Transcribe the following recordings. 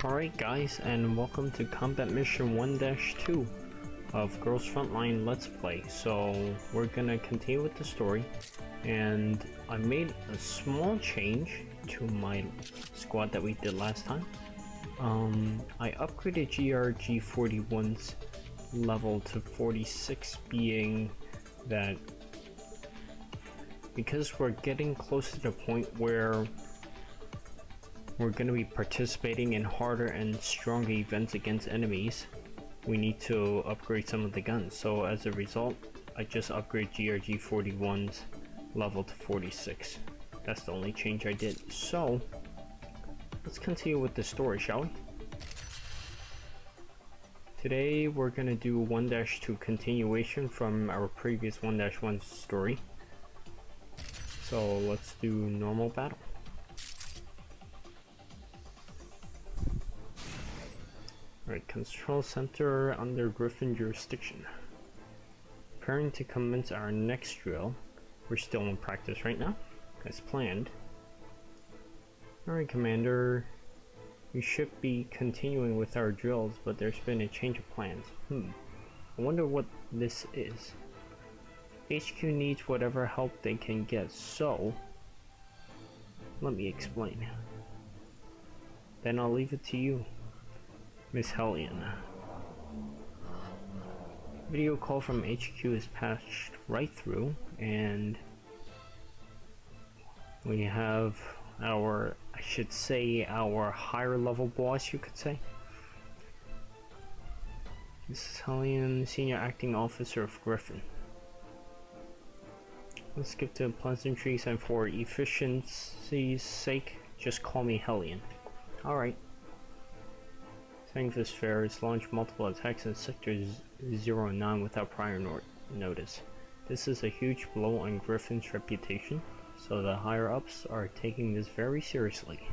Alright guys, and welcome to Combat Mission 1-2 of Girls Frontline Let's Play. So, we're gonna continue with the story, and I made a small change to my squad that we did last time. I upgraded GRG41's level to 46, being that because we're getting close to the point where we're going to be participating in harder and stronger events against enemies, we need to upgrade some of the guns. So as a result, I just upgrade GRG41's level to 46. That's the only change I did. So let's continue with the story, shall we? Today we're going to do 1-2 continuation from our previous 1-1 story. So let's do normal battle. Alright, control center under Griffin jurisdiction. Preparing to commence our next drill. We're still in practice right now, as planned. Alright, Commander. We should be continuing with our drills, but there's been a change of plans. I wonder what this is. HQ needs whatever help they can get, so let me explain. Then I'll leave it to you, Miss Hellion. Video call from HQ is patched right through, and we have our, I should say, our higher level boss, you could say. Mrs. Hellion, Senior Acting Officer of Griffin. Let's skip to pleasantries, and for efficiency's sake, just call me Hellion. Alright. This fair has launched multiple attacks in Sector 09 without prior notice. This is a huge blow on Griffin's reputation, so the higher-ups are taking this very seriously.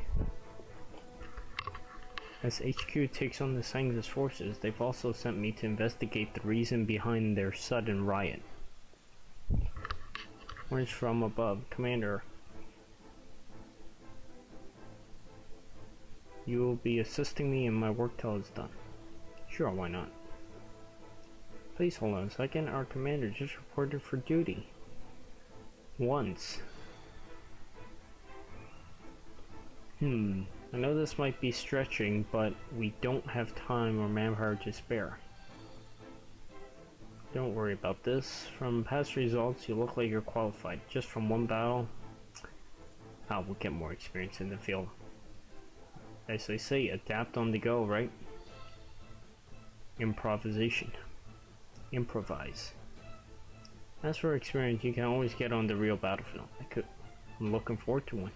As HQ takes on the Sangha's forces, they've also sent me to investigate the reason behind their sudden riot. Words from above. Commander, you will be assisting me in my work till it's done. Sure, why not? Please hold on a second. Our commander just reported for duty. Once. I know this might be stretching, but we don't have time or manpower to spare. Don't worry about this. From past results, you look like you're qualified. Just from one battle, we'll get more experience in the field. As they say, adapt on the go, right? Improvisation. Improvise. As for experience, you can always get on the real battlefield. I'm looking forward to one.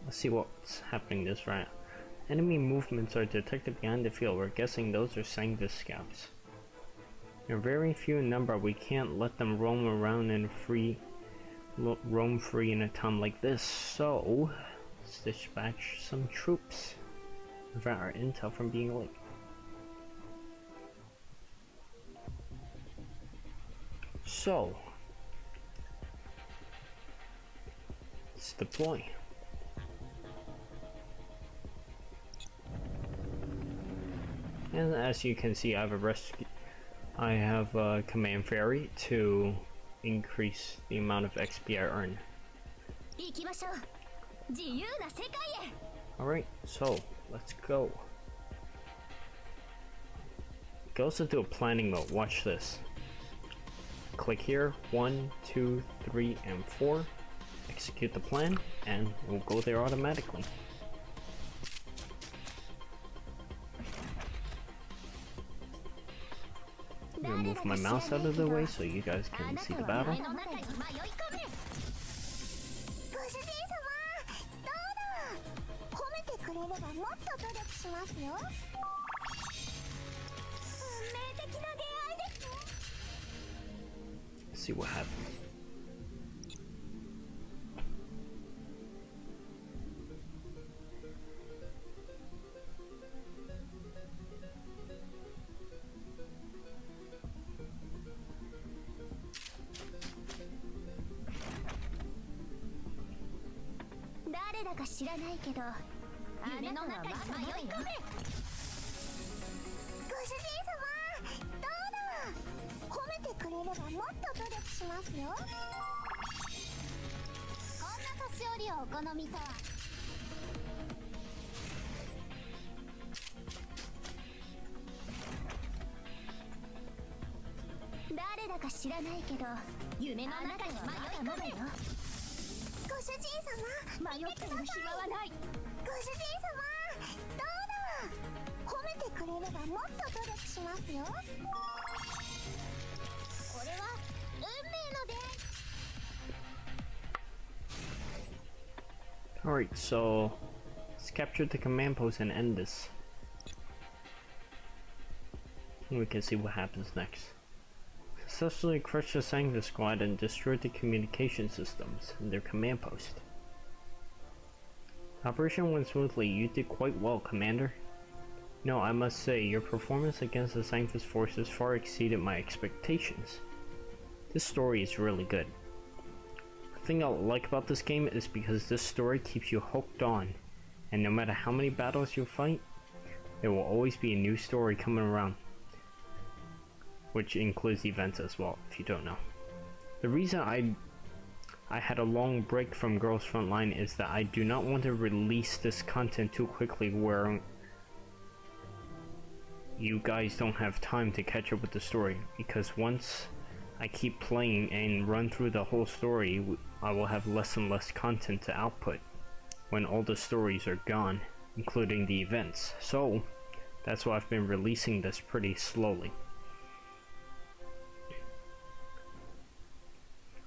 Let's see what's happening this round. Enemy movements are detected behind the field. We're guessing those are Sangha's scouts. They're very few in number. We can't let them roam around and roam free in a town like this. So let's dispatch some troops. Prevent our intel from being leaked. So let's deploy. And as you can see, I have a command ferry to increase the amount of XP I earn. Alright, so let's go. You can also do a planning mode. Watch this. Click here, 1, 2, 3, and 4. Execute the plan, and we'll go there automatically. I'm gonna move my mouse out of the way so you guys can see the battle. Let's see what happens. 夢の中に迷い込め。ご主人様、どうだ。褒めてくれればもっと努力しますよ。こんな年寄りをお好みとは。誰だか知らないけど夢の中にはまだまだよ。ご主人様、迷ってる暇はない。ご主人様、どうだ。褒めてくれればもっと努力しますよ。これは運命の出会い。 Alright, so let's capture the command post and end this. And we can see what happens next. Successfully crushed the Sangha squad and destroyed the communication systems in their command post. Operation went smoothly. You did quite well, Commander. No, I must say, your performance against the Sangha's forces far exceeded my expectations. This story is really good. The thing I like about this game is because this story keeps you hooked on, and no matter how many battles you fight, there will always be a new story coming around. Which includes events as well, if you don't know. The reason I had a long break from Girls Frontline is that I do not want to release this content too quickly where you guys don't have time to catch up with the story, because once I keep playing and run through the whole story, I will have less and less content to output when all the stories are gone, including the events. So that's why I've been releasing this pretty slowly.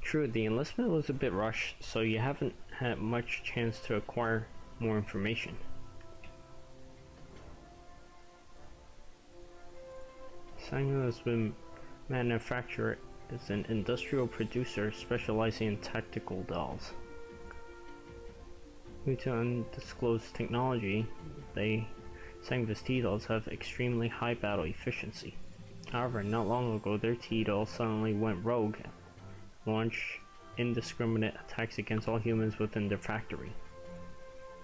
True, the enlistment was a bit rushed, so you haven't had much chance to acquire more information. Sangha has been manufactured as an industrial producer specializing in tactical dolls. Due to undisclosed technology, Sangha's T-dolls have extremely high battle efficiency. However, not long ago their T-dolls suddenly went rogue, launch indiscriminate attacks against all humans within their factory.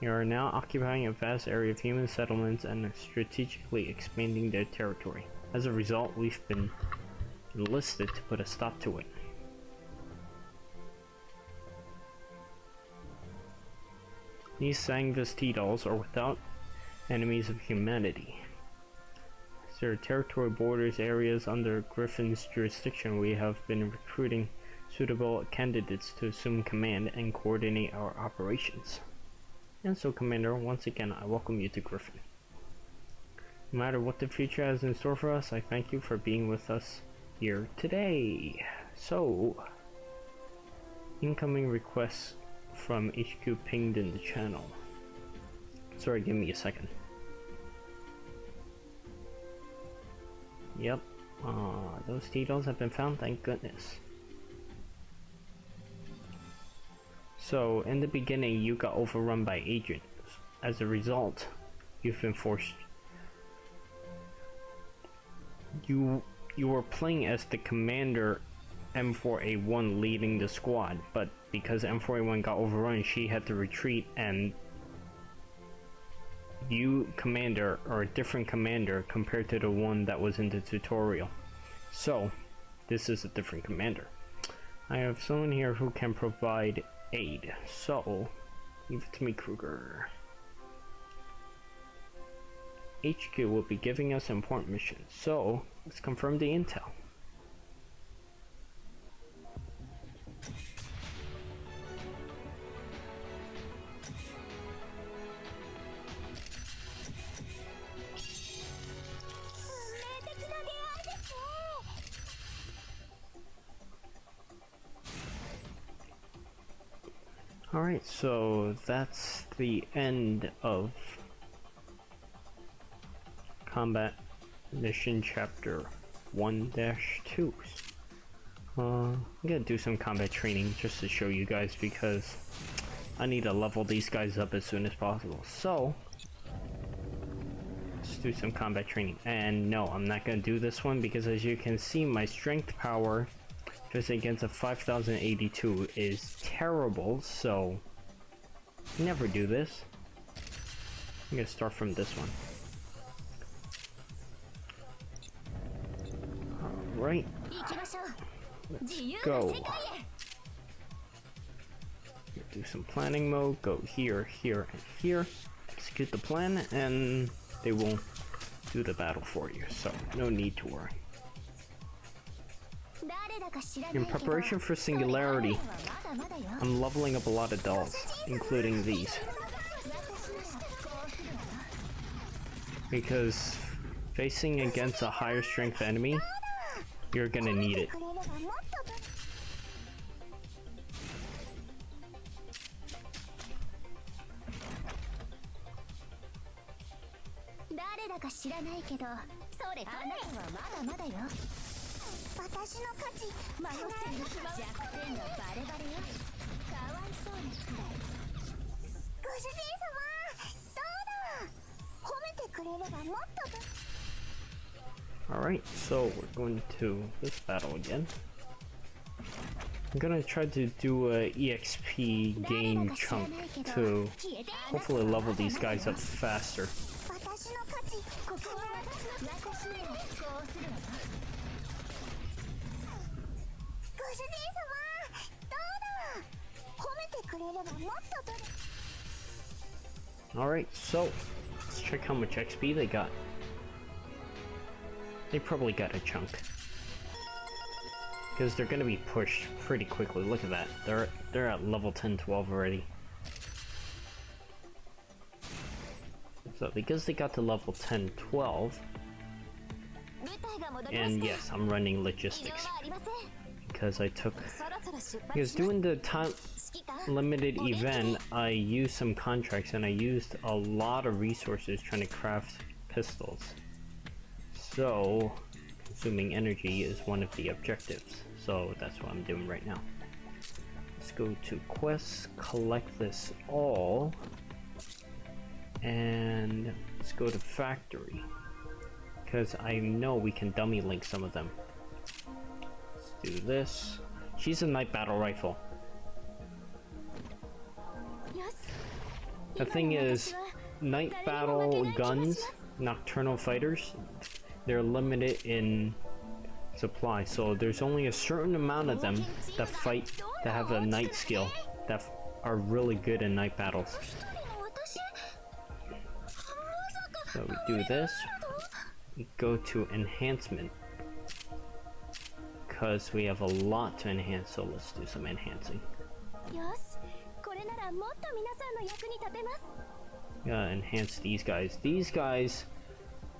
They are now occupying a vast area of human settlements and strategically expanding their territory. As a result, we've been enlisted to put a stop to it. These Sangha's T-dolls are without enemies of humanity. As their territory borders areas under Griffin's jurisdiction, we have been recruiting suitable candidates to assume command and coordinate our operations. And so, Commander, once again, I welcome you to Griffin. No matter what the future has in store for us, I thank you for being with us here today. So, incoming requests from HQ pinged in the channel. Sorry, give me a second. Yep, those T-dolls have been found, thank goodness. So, in the beginning, you got overrun by agents. As a result, you've been forced. You were playing as the commander M4A1 leading the squad, but because M4A1 got overrun, she had to retreat, and you, commander, are a different commander compared to the one that was in the tutorial. So, this is a different commander. I have someone here who can provide aid, so leave it to me, Kruger. HQ will be giving us important missions, so let's confirm the intel. Alright, so that's the end of Combat Mission Chapter 1-2. I'm gonna do some combat training just to show you guys because I need to level these guys up as soon as possible. So, let's do some combat training. And no, I'm not gonna do this one because as you can see, my strength power just against a 5082 is terrible, so never do this. I'm gonna start from this one. Alright. Let's go. Do some planning mode, go here, here, and here. Execute the plan, and they will do the battle for you, so no need to worry. In preparation for Singularity, I'm leveling up a lot of dolls, including these. Because facing against a higher strength enemy, you're gonna need it. Alright, so we're going to this battle again. I'm gonna try to do a EXP gain chunk to hopefully level these guys up faster. Alright, so let's check how much XP they got. They probably got a chunk. Because they're gonna be pushed pretty quickly. Look at that. They're at level 10, 12 already. So because they got to level 10, 12, and yes, I'm running logistics because doing the time limited event, I used some contracts and I used a lot of resources trying to craft pistols. So consuming energy is one of the objectives. So that's what I'm doing right now. Let's go to quests, collect this all, and let's go to factory. Because I know we can dummy link some of them. Let's do this. She's a night battle rifle. The thing is, night battle guns, nocturnal fighters, they're limited in supply, so there's only a certain amount of them that fight, that have a night skill, that are really good in night battles. So we do this, we go to enhancement, because we have a lot to enhance, so let's do some enhancing. Gotta enhance these guys. These guys,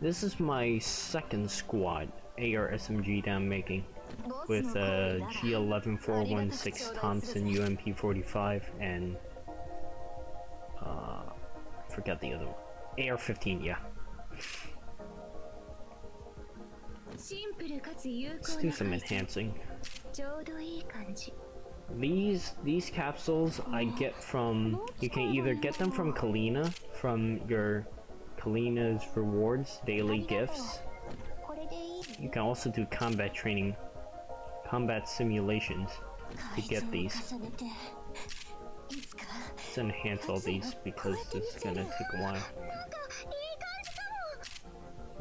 this is my second squad AR SMG that I'm making with G11 416 Thompson UMP 45 and I forgot the other one. AR 15, yeah. Let's do some enhancing. These capsules I get from, you can either get them from Kalina, from your Kalina's rewards, daily gifts. You can also do combat training, combat simulations to get these. Let's enhance all these because this is gonna take a while.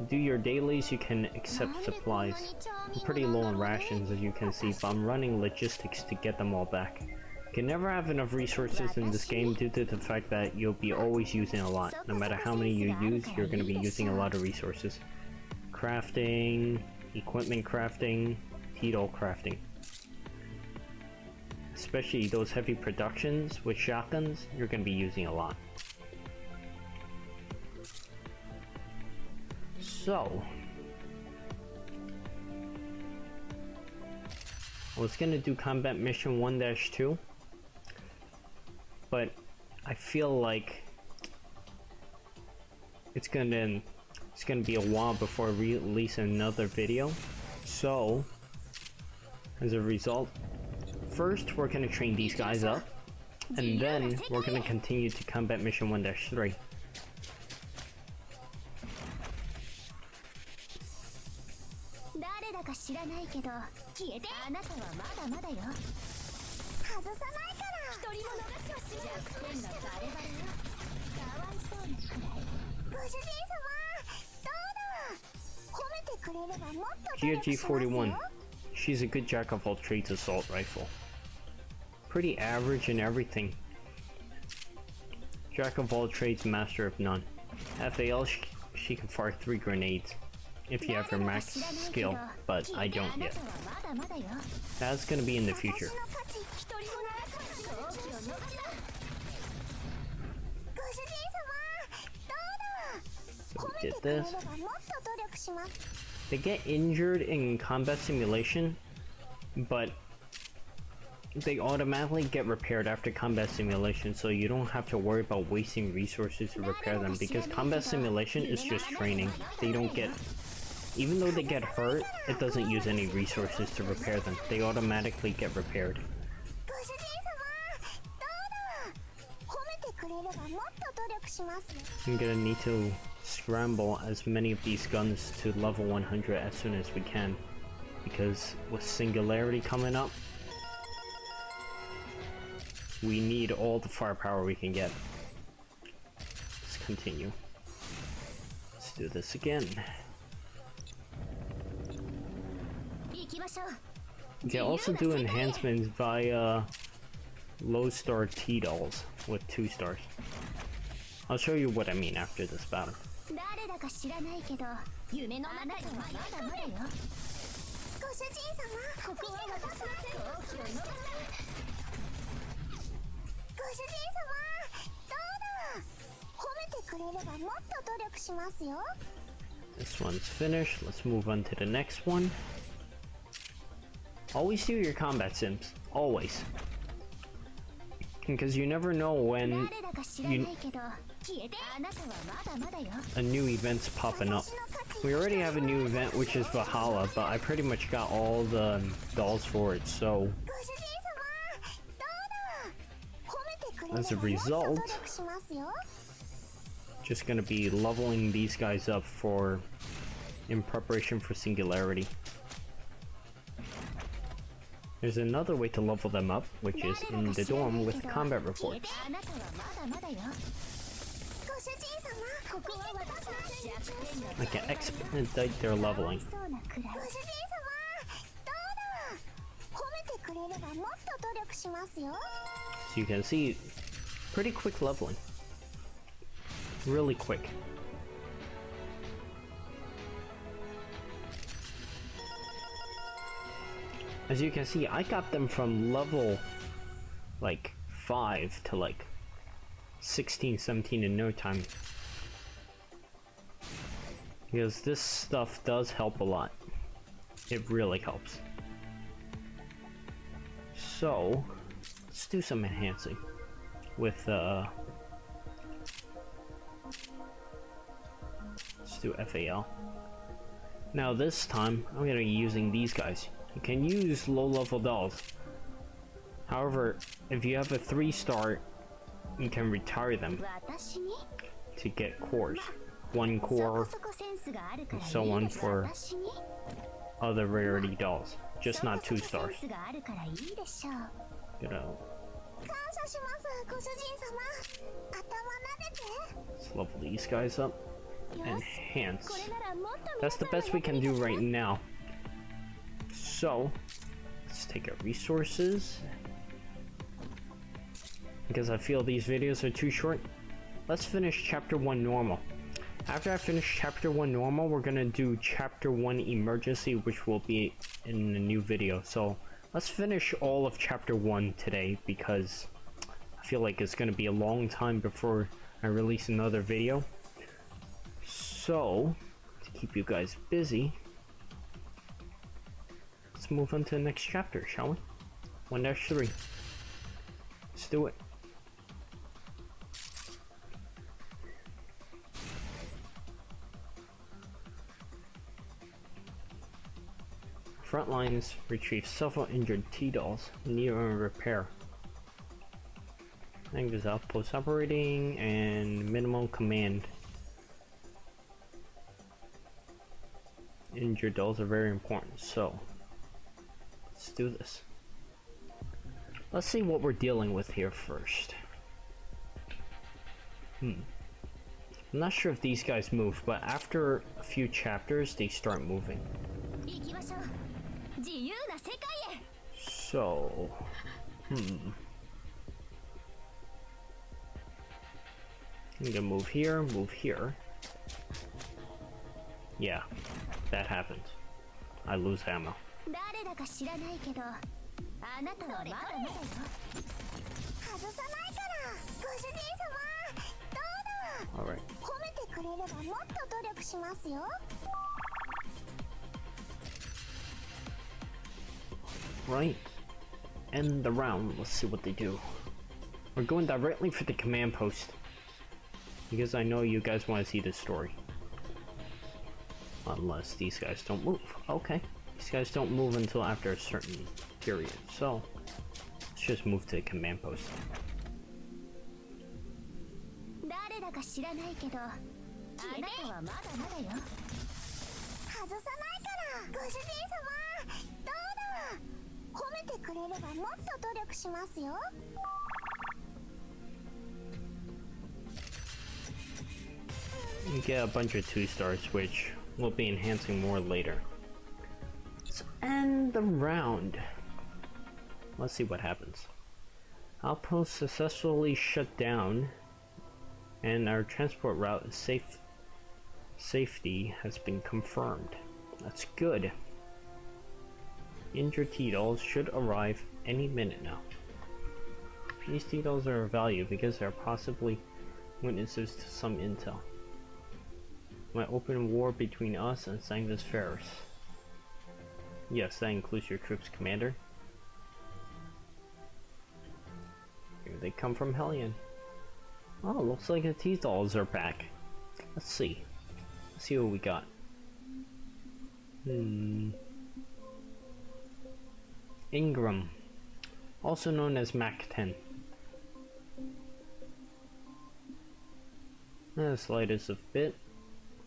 Do your dailies, you can accept supplies. I'm pretty low on rations as you can see, but I'm running logistics to get them all back. You can never have enough resources in this game due to the fact that you'll be always using a lot. No matter how many you use, you're going to be using a lot of resources. Crafting, equipment crafting, Tito crafting. Especially those heavy productions with shotguns, you're going to be using a lot. So, I was gonna do combat mission 1-2, but I feel like it's gonna be a while before I release another video. So, as a result, first we're gonna train these guys up, and then we're gonna continue to combat mission 1-3. GG41. She's a good jack of all trades assault rifle. Pretty average in everything. Jack of all trades, master of none. FAL, she can fire 3 grenades if you have her max skill, but I don't yet. That's gonna be in the future. So we did this. They get injured in combat simulation, but they automatically get repaired after combat simulation, so you don't have to worry about wasting resources to repair them, because combat simulation is just training. They don't get, even though they get hurt, it doesn't use any resources to repair them. They automatically get repaired. I'm gonna need to scramble as many of these guns to level 100 as soon as we can, because with Singularity coming up, we need all the firepower we can get. Let's continue. Let's do this again. You can also do enhancements via low star T-dolls with 2 stars. I'll show you what I mean after this battle. This one's finished. Let's move on to the next one. Always do your combat sims. Always. Because you never know when a new event's popping up. We already have a new event, which is Valhalla, but I pretty much got all the dolls for it, so as a result, just gonna be leveling these guys up for in preparation for Singularity. There's another way to level them up, which is in the dorm with combat reports. I can expedite their leveling. So you can see, pretty quick leveling. Really quick. As you can see, I got them from level like 5 to like 16, 17 in no time. Because this stuff does help a lot. It really helps. So, let's do some enhancing with let's do FAL. Now this time, I'm gonna be using these guys. You can use low-level dolls. However, if you have a 3-star, you can retire them to get cores. 1 core, and so on for other rarity dolls. Just not 2 stars. Let's level these guys up. Enhance. That's the best we can do right now. So, let's take our resources. Because I feel these videos are too short, let's finish Chapter 1 normal. After I finish Chapter 1 normal, we're gonna do Chapter 1 emergency, which will be in a new video. So, let's finish all of Chapter 1 today, because I feel like it's gonna be a long time before I release another video. So, to keep you guys busy, let's move on to the next chapter, shall we? 1-3. Let's do it. Frontlines retrieve several injured T-dolls near repair. I think there's outpost operating and minimum command. Injured dolls are very important, so let's do this. Let's see what we're dealing with here first. I'm not sure if these guys move, but after a few chapters, they start moving. 行きましょう。自由な世界へ。 So, I'm gonna move here, move here. Yeah, that happened. I lose ammo. 誰だか知らないけど、あなたはまだまだよ。外さないから、ご主人様。どうだ。Alright. 褒めてくれればもっと努力しますよ。 Right. End the round. Let's see what they do. We're going directly for the command post. Because I know you guys want to see this story. Unless these guys don't move. Okay. These guys don't move until after a certain period. So, let's just move to the command post. 誰だか知らないけど、あなたはまだまだよ。外さないから、ご主人様。どうだ。褒めてくれればもっと努力しますよ。 You get a bunch of 2 stars, which we'll be enhancing more later. Let's end the round. Let's see what happens. Outpost successfully shut down, and our transport route is safe. Safety has been confirmed. That's good. Injured T-dolls should arrive any minute now. These T-dolls are of value because they're possibly witnesses to some intel. My open war between us and Sangus Ferris. Yes, that includes your troops, Commander. Here they come from Hellion. Oh, looks like the T-dolls are back. Let's see. Let's see what we got. Ingram, also known as Mac 10. Slightest of bit.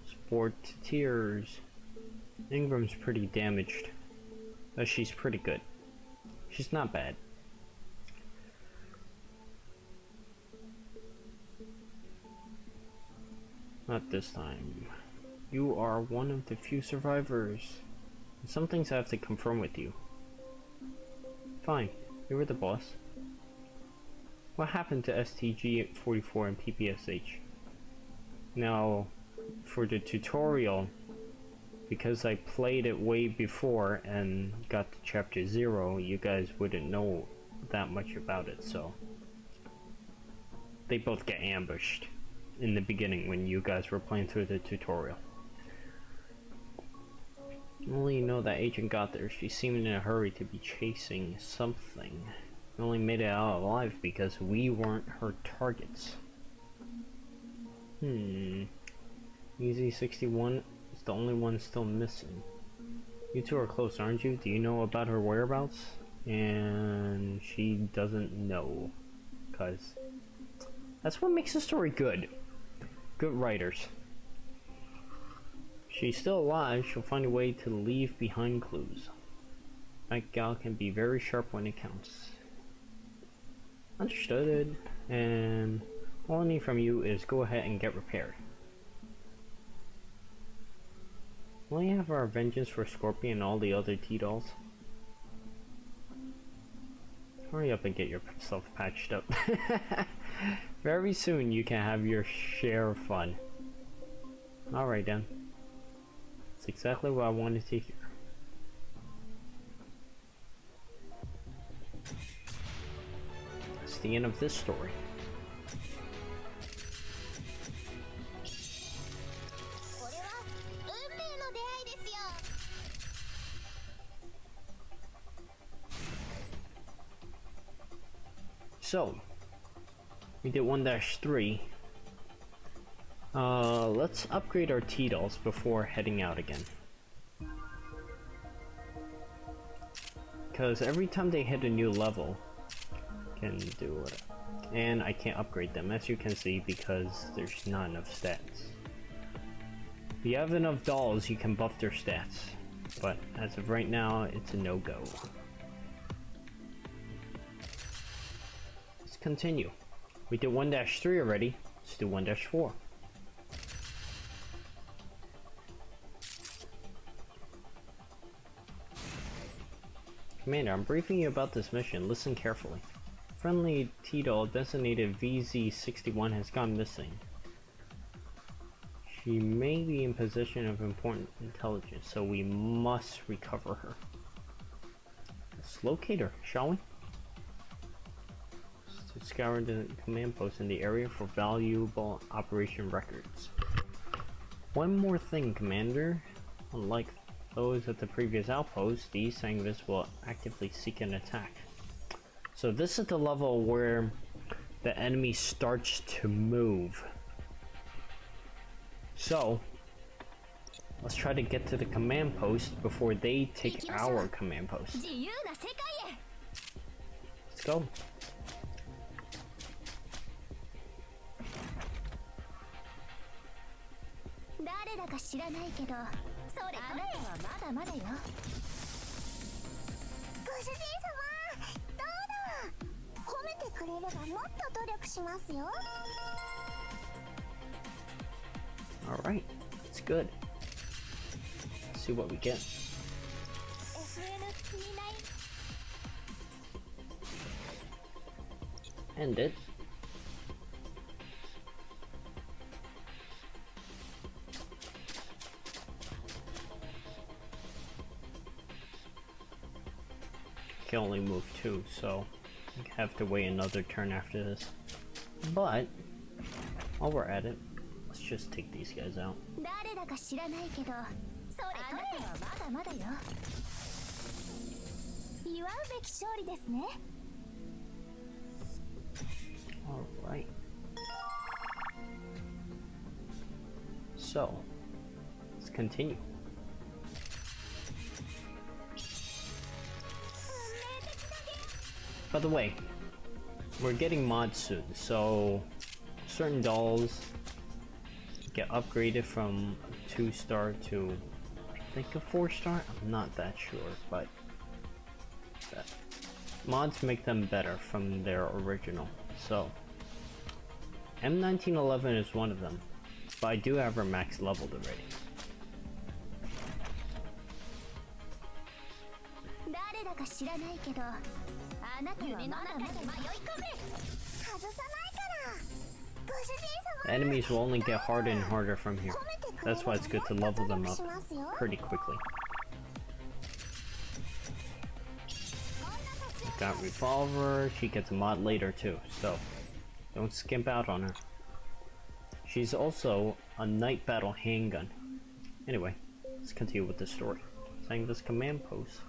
Sport to tears. Ingram's pretty damaged, but she's pretty good. She's not bad. Not this time. You are one of the few survivors. Some things I have to confirm with you. Fine, you were the boss. What happened to STG-44 and PPSH? Now, for the tutorial, because I played it way before and got to chapter 0, you guys wouldn't know that much about it, so they both get ambushed in the beginning when you guys were playing through the tutorial. Only know that Agent got there. She seemed in a hurry to be chasing something. Only made it out alive because we weren't her targets. Easy 61 is the only one still missing. You two are close, aren't you? Do you know about her whereabouts? And she doesn't know. Cause that's what makes the story good. Good writers. She's still alive, she'll find a way to leave behind clues. That gal can be very sharp when it counts. Understood. And all I need from you is go ahead and get repaired. Will you have our vengeance for Scorpion and all the other T-dolls? Hurry up and get yourself patched up. Very soon you can have your share of fun. Alright then. That's exactly what I wanted to hear. That's the end of this story. So, we did 1-3. Let's upgrade our T-dolls before heading out again. Because every time they hit a new level, can do it. And I can't upgrade them, as you can see, because there's not enough stats. If you have enough dolls, you can buff their stats. But as of right now, it's a no-go. Continue. We did 1-3 already. Let's do 1-4. Commander, I'm briefing you about this mission. Listen carefully. Friendly Tito designated VZ-61 has gone missing. She may be in possession of important intelligence, so we must recover her. Let's locate her, shall we? To scour the command post in the area for valuable operation records. One more thing, Commander. Unlike those at the previous outpost, these Sangvis will actively seek an attack. So this is the level where the enemy starts to move. So, let's try to get to the command post before they take our command post. Let's go. Alright, it's good. Let's see what we get. End it. Can only move 2, so I have to wait another turn after this. But while we're at it, let's just take these guys out. Alright. So, let's continue. By the way, we're getting mods soon, so certain dolls get upgraded from a 2-star to I think a 4-star. I'm not that sure, but mods make them better from their original. So M1911 is one of them, but I do have her max leveled already. The enemies will only get harder and harder from here. That's why it's good to level them up pretty quickly. Got revolver, she gets a mod later too, so don't skimp out on her. She's also a night battle handgun. Anyway, let's continue with the story. Saying this command post.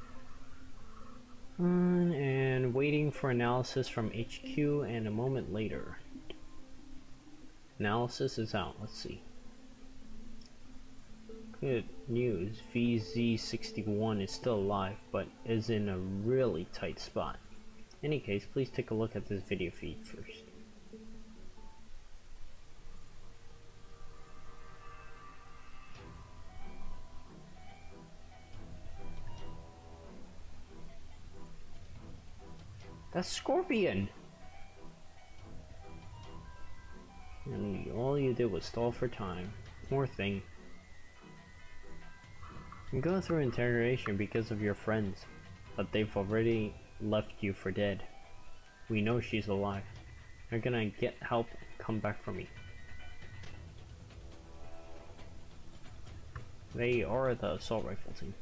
And waiting for analysis from HQ, and a moment later. Analysis is out, let's see. Good news, VZ-61 is still alive, but is in a really tight spot. In any case, please take a look at this video feed first. That's Scorpion! And all you did was stall for time. More thing. I'm going through interrogation because of your friends, but they've already left you for dead. We know she's alive. You're gonna get help and come back for me. They are the assault rifle team.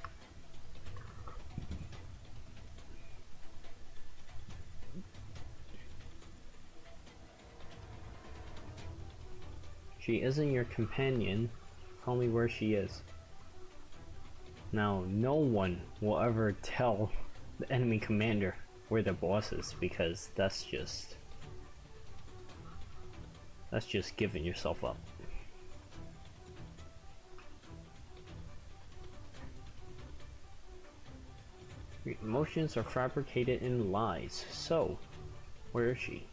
She isn't your companion. Tell me where she is. Now, no one will ever tell the enemy commander where their boss is, because that's just giving yourself up. Your emotions are fabricated in lies. So, where is she?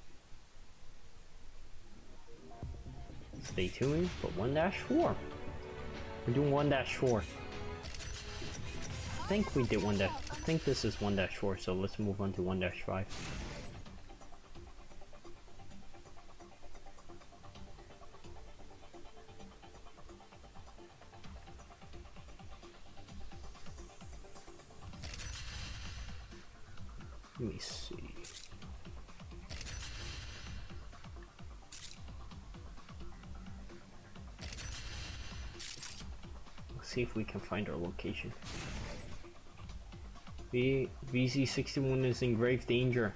Stay tuned for 1-4. We're doing 1-4. I think we did 1-. I think this is 1-4, so let's move on to 1-5. Let me see. Let's see if we can find our location. VZ61 is in grave danger.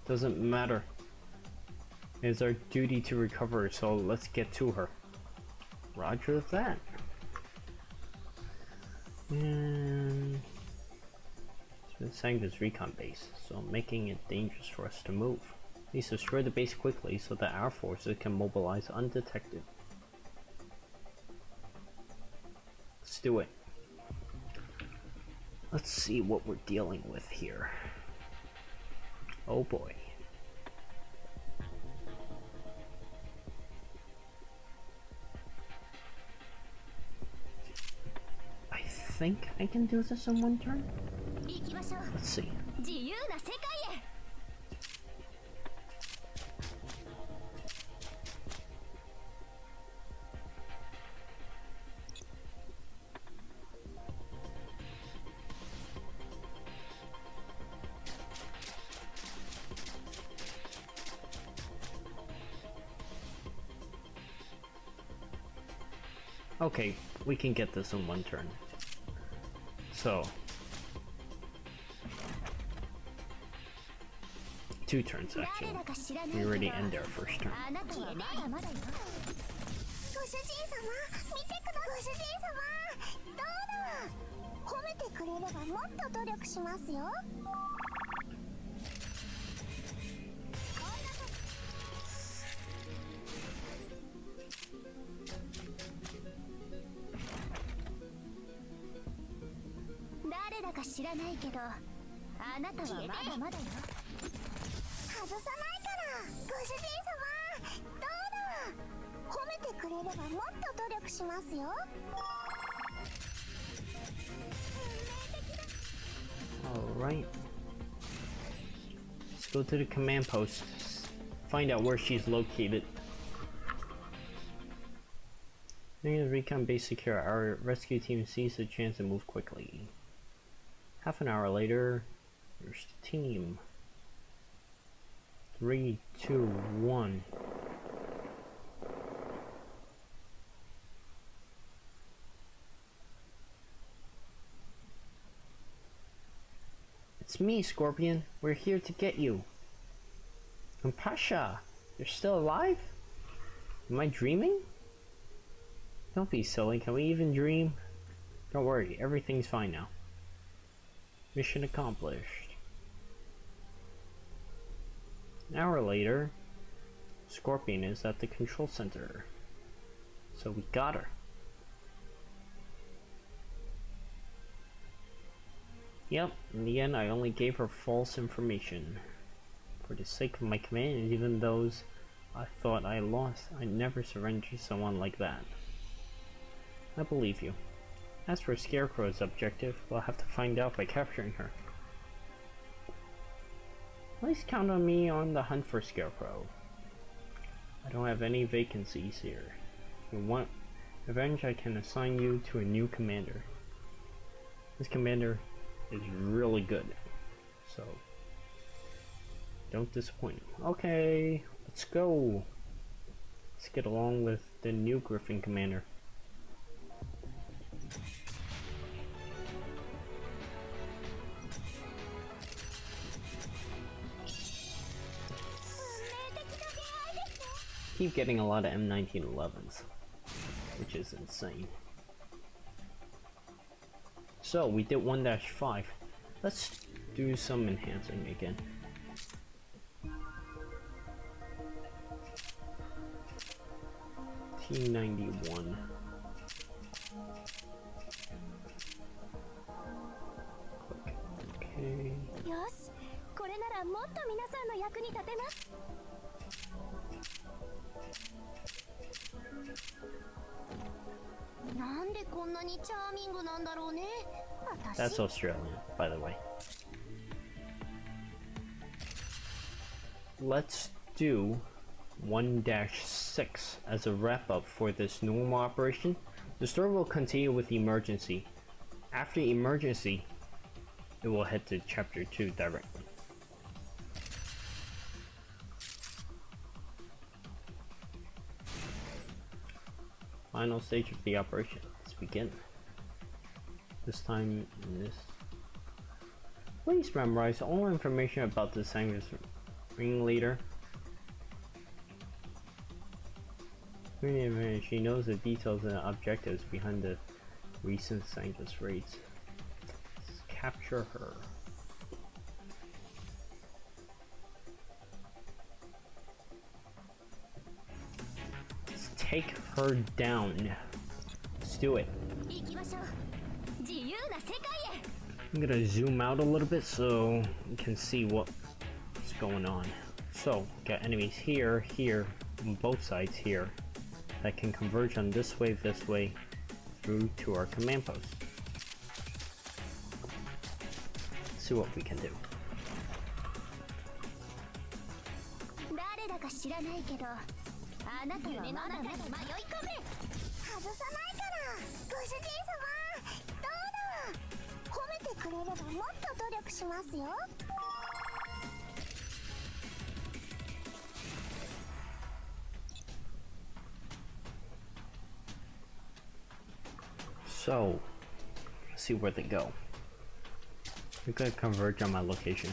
Doesn't matter. It's our duty to recover her, so let's get to her. Roger that. And it's been assigned this recon base, so making it dangerous for us to move. Please destroy the base quickly so that our forces can mobilize undetected. Let's do it. Let's see what we're dealing with here. Oh boy. I think I can do this in one turn? Let's see. Okay, we can get this in one turn. So, 2 turns actually. We already end our first turn. Alright. Let's go to the command post. Find out where she's located. Making the recon base secure, our rescue team sees the chance to move quickly. Half an hour later, there's the team. 3, 2, 1. It's me, Scorpion. We're here to get you. And Pasha, you're still alive? Am I dreaming? Don't be silly. Can we even dream? Don't worry, everything's fine now. Mission accomplished. An hour later, Scorpion is at the control center. So we got her. Yep, in the end I only gave her false information. For the sake of my command and even those I thought I lost, I never surrender to someone like that. I believe you. As for Scarecrow's objective, we'll have to find out by capturing her. Please count on me on the hunt for Scarecrow. I don't have any vacancies here. If you want revenge, I can assign you to a new commander. This commander is really good, so don't disappoint him. Okay, let's go. Let's get along with the new Griffin commander. Keep getting a lot of M1911s, which is insane. So we did 1-5. Let's do some enhancing again. T91. Click OK. よし、これならもっと皆さんの役に立てます。なんでこんなにチャーミングなんだろうね。That's Australian, by the way. Let's do 1-6 as a wrap-up for this normal operation. The story will continue with Emergency. After Emergency, it will head to Chapter 2 directly. Final stage of the operation. Let's begin. This time in this. Please memorize all information about the Sangus ringleader. She knows the details and objectives behind the recent Sangus raids. Let's capture her. Let's take her down. Let's do it. I'm gonna zoom out a little bit so you can see what's going on. So, got enemies here, here, on both sides here, that can converge on this way, through to our command post. Let's see what we can do. So, let's see where they go. We're gonna converge on my location.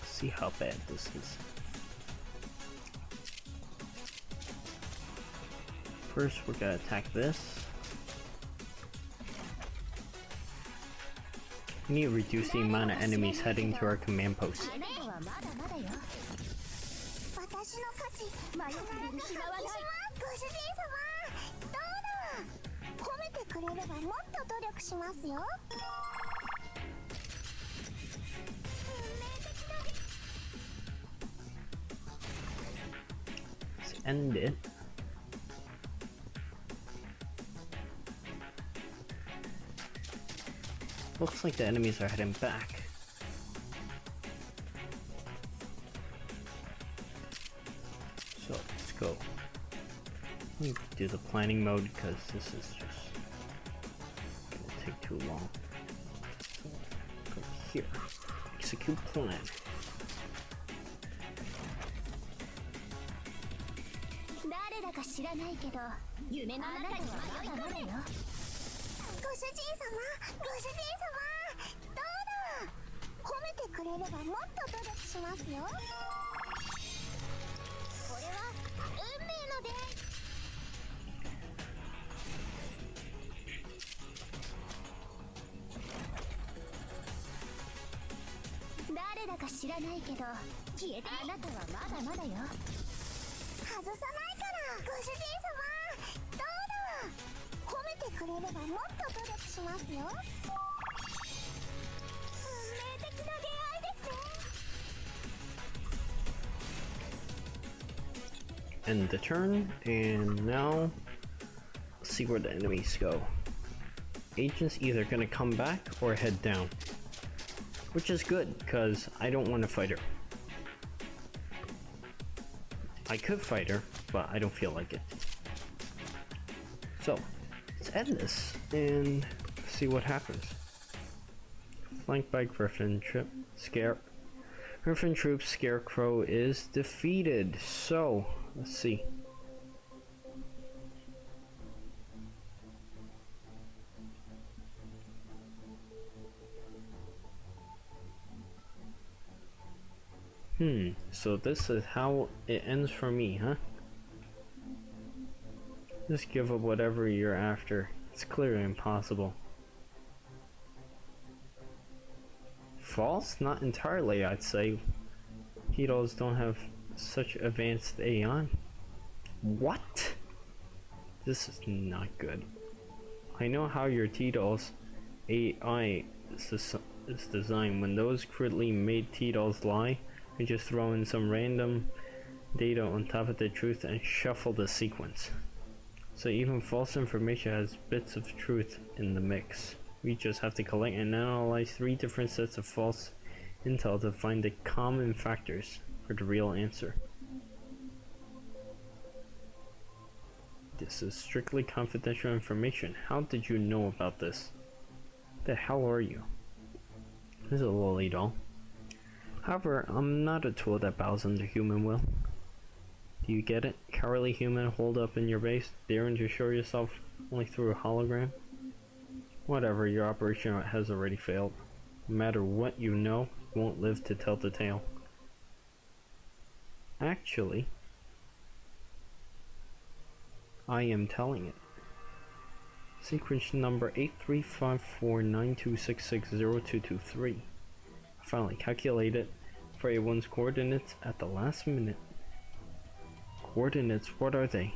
Let's see how bad this is. First, we're gonna attack this. We need to reduce the amount of enemies heading to our command post. Let's end it. Looks like the enemies are heading back. So let's go. Let me do the planning mode because this is just gonna take too long. So go here. Execute plan. End the turn, and now let's see where the enemies go. Agent's either gonna come back or head down, which is good because I don't want to fight her. I could fight her, but I don't feel like it. So let's end this and see what happens. Flanked by Griffin troops, Scarecrow is defeated. So let's see. So this is how it ends for me, huh? Just give up whatever you're after. It's clearly impossible. False? Not entirely, I'd say. T-dolls don't have such advanced AI. What? This is not good. I know how your T-dolls AI is designed. When those crudely made T-dolls lie, we just throw in some random data on top of the truth and shuffle the sequence. So even false information has bits of truth in the mix. We just have to collect and analyze 3 different sets of false intel to find the common factors for the real answer. This is strictly confidential information. How did you know about this? The hell are you? This is a lily doll. However, I'm not a tool that bows under human will. Do you get it? Cowardly human holed up in your base, daring to show yourself only through a hologram? Whatever, your operation has already failed. No matter what you know, you won't live to tell the tale. Actually, I am telling it. Sequence number 835492660223. I finally calculated for A1's coordinates at the last minute. Coordinates, what are they?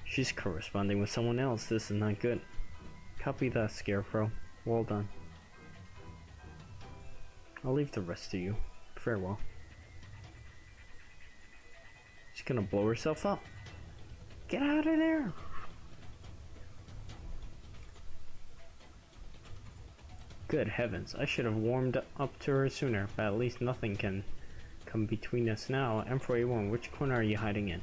She's corresponding with someone else. This is not good. Copy that, Scarecrow. Well done. I'll leave the rest to you. Farewell. She's gonna blow herself up. Get out of there! Good heavens, I should have warmed up to her sooner, but at least nothing can come between us now. Emperor A1, which corner are you hiding in?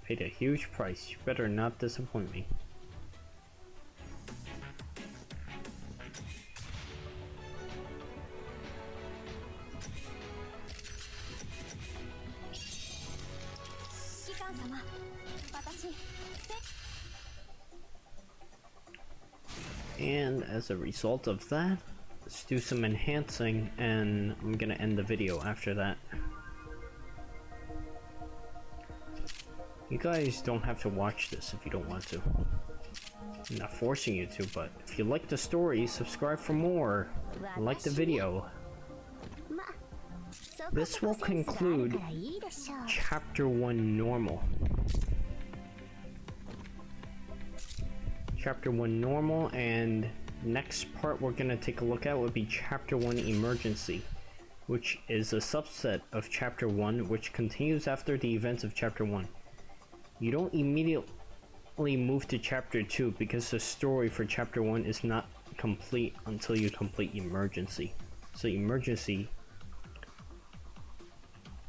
Paid a huge price. You better not disappoint me. And as a result of that, let's do some enhancing, and I'm gonna end the video after that. You guys don't have to watch this if you don't want to. I'm not forcing you to, but if you like the story, subscribe for more. Like the video. This will conclude Chapter 1 Normal. Chapter 1 Normal, and next part we're going to take a look at would be Chapter 1 Emergency, which is a subset of Chapter 1, which continues after the events of Chapter 1. You don't immediately move to Chapter 2 because the story for Chapter 1 is not complete until you complete Emergency. So Emergency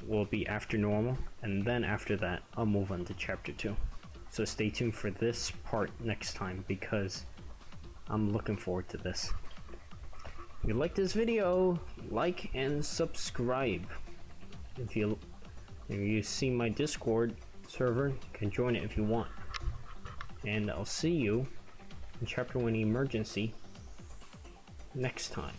will be after Normal, and then after that I'll move on to Chapter 2. So stay tuned for this part next time because I'm looking forward to this. If you like this video, like and subscribe. If you see my Discord server, you can join it if you want. And I'll see you in Chapter 1 Emergency next time.